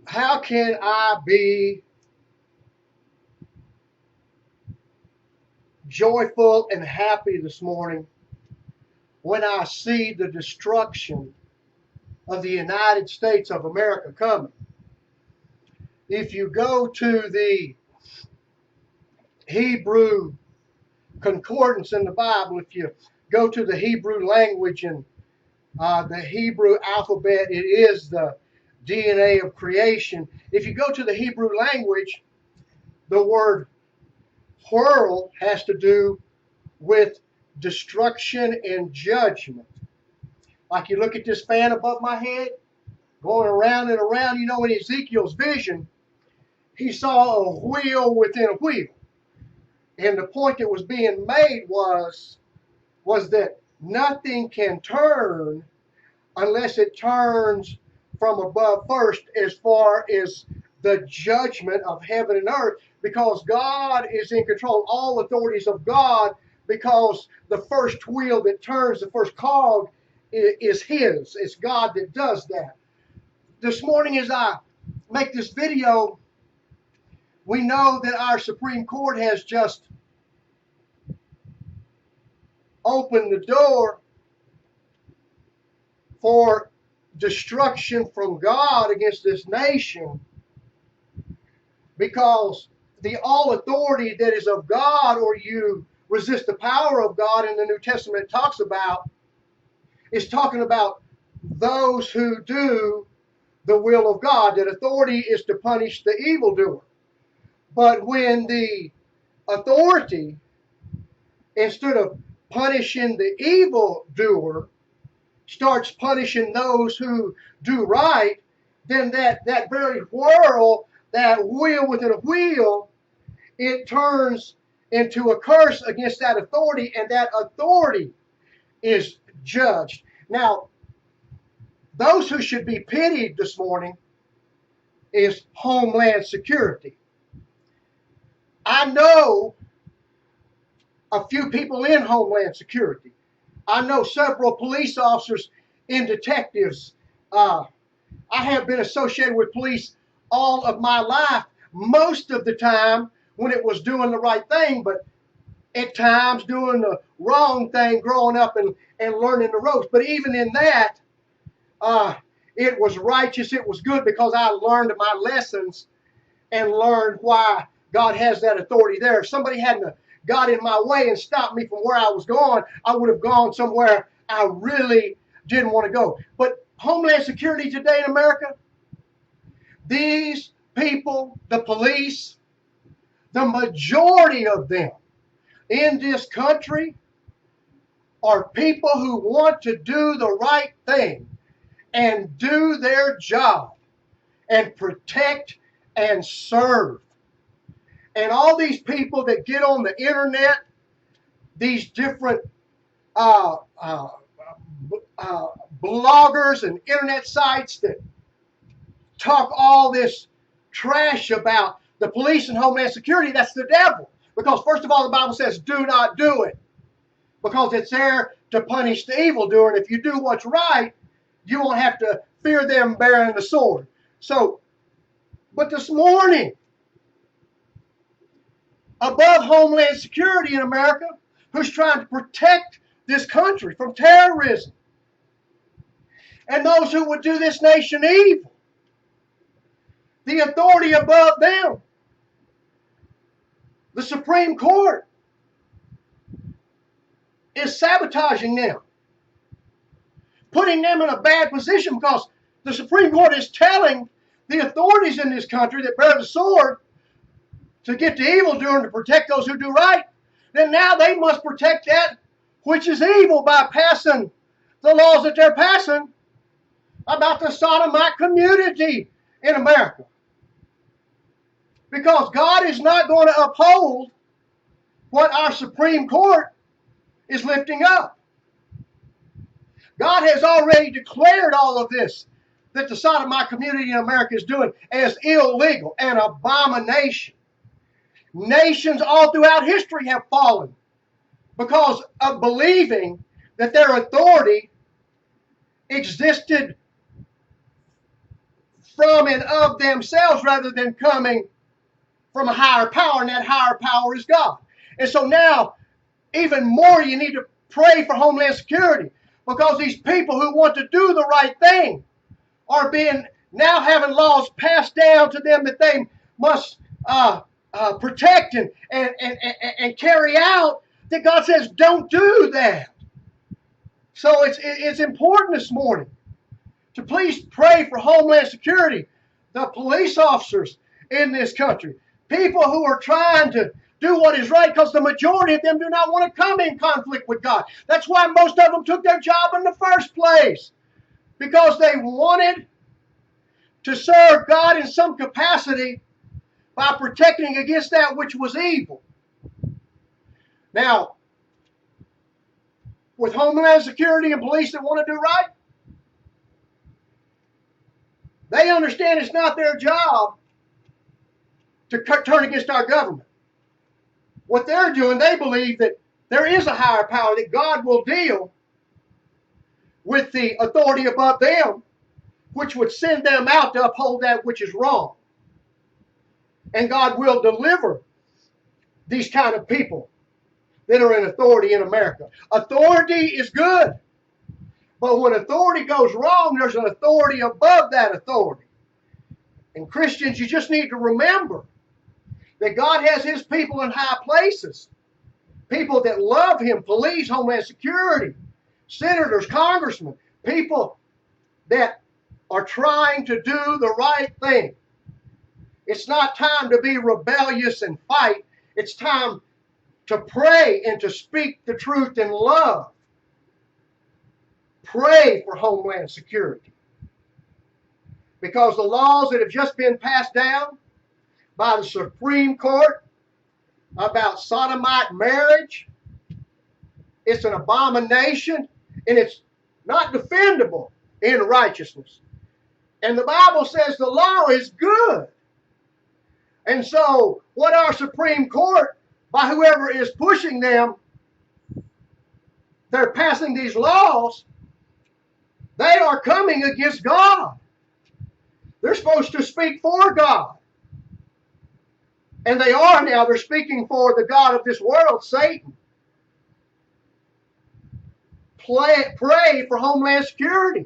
How can I be joyful and happy this morning when I see the destruction of the United States of America coming? If you go to the Hebrew concordance in the Bible, if you go to the Hebrew language and the Hebrew alphabet, it is the DNA of creation. If you go to the Hebrew language, the word whirl has to do with destruction and judgment. Like you look at this fan above my head, going around and around. You know, in Ezekiel's vision, he saw a wheel within a wheel. And the point that was being made was that nothing can turn unless it turns from above first, as far as the judgment of heaven and earth, because God is in control. All authorities of God, because the first wheel that turns, the first cog, is His. It's God that does that. This morning, as I make this video, we know that our Supreme Court has just opened the door for destruction from God against this nation, because the all authority that is of God, or you resist the power of God, in the New Testament talks about, is talking about those who do the will of God. That authority is to punish the evildoer. But when the authority, instead of punishing the evildoer, starts punishing those who do right, then that very whirl, that wheel within a wheel, it turns into a curse against that authority, and that authority is judged. Now, those who should be pitied this morning is Homeland Security. I know a few people in Homeland Security. I know several police officers and detectives. I have been associated with police all of my life, most of the time when it was doing the right thing, but at times doing the wrong thing, growing up and learning the ropes. But even in that, it was righteous, it was good, because I learned my lessons and learned why God has that authority there. If somebody hadn't got in my way and stopped me from where I was going, I would have gone somewhere I really didn't want to go. But Homeland Security today in America, these people, the police, the majority of them in this country are people who want to do the right thing and do their job and protect and serve. And all these people that get on the internet, these different bloggers and internet sites that talk all this trash about the police and Homeland Security, that's the devil. Because first of all, the Bible says, do not do it, because it's there to punish the evildoer. And if you do what's right, you won't have to fear them bearing the sword. So, but this morning, above Homeland Security in America, who's trying to protect this country from terrorism and those who would do this nation evil, the authority above them, the Supreme Court, is sabotaging them, putting them in a bad position, because the Supreme Court is telling the authorities in this country that bear the sword to get the evildoer and to protect those who do right, then now they must protect that which is evil by passing the laws that they're passing about the Sodomite community in America. Because God is not going to uphold what our Supreme Court is lifting up. God has already declared all of this, that the Sodomite community in America is doing, as illegal, an abomination. Nations all throughout history have fallen because of believing that their authority existed from and of themselves rather than coming from a higher power, and that higher power is God. And so now, even more, you need to pray for Homeland Security, because these people who want to do the right thing are being now having laws passed down to them that they must protect and carry out, that God says don't do that. So it's important this morning to please pray for Homeland Security, the police officers in this country, people who are trying to do what is right, because the majority of them do not want to come in conflict with God. That's why most of them took their job in the first place, because they wanted to serve God in some capacity by protecting against that which was evil. Now, with Homeland Security and police that want to do right, they understand it's not their job to turn against our government. What they're doing, they believe that there is a higher power, that God will deal with the authority above them, which would send them out to uphold that which is wrong. And God will deliver these kind of people that are in authority in America. Authority is good, but when authority goes wrong, there's an authority above that authority. And Christians, you just need to remember that God has his people in high places, people that love him, police, Homeland Security, senators, congressmen, people that are trying to do the right thing. It's not time to be rebellious and fight. It's time to pray and to speak the truth in love. Pray for Homeland Security, because the laws that have just been passed down by the Supreme Court about sodomite marriage, it's an abomination, and it's not defendable in righteousness. And the Bible says the law is good. And so what our Supreme Court, by whoever is pushing them, they're passing these laws, they are coming against God. They're supposed to speak for God. And they are now. They're speaking for the God of this world, Satan. Pray for Homeland Security.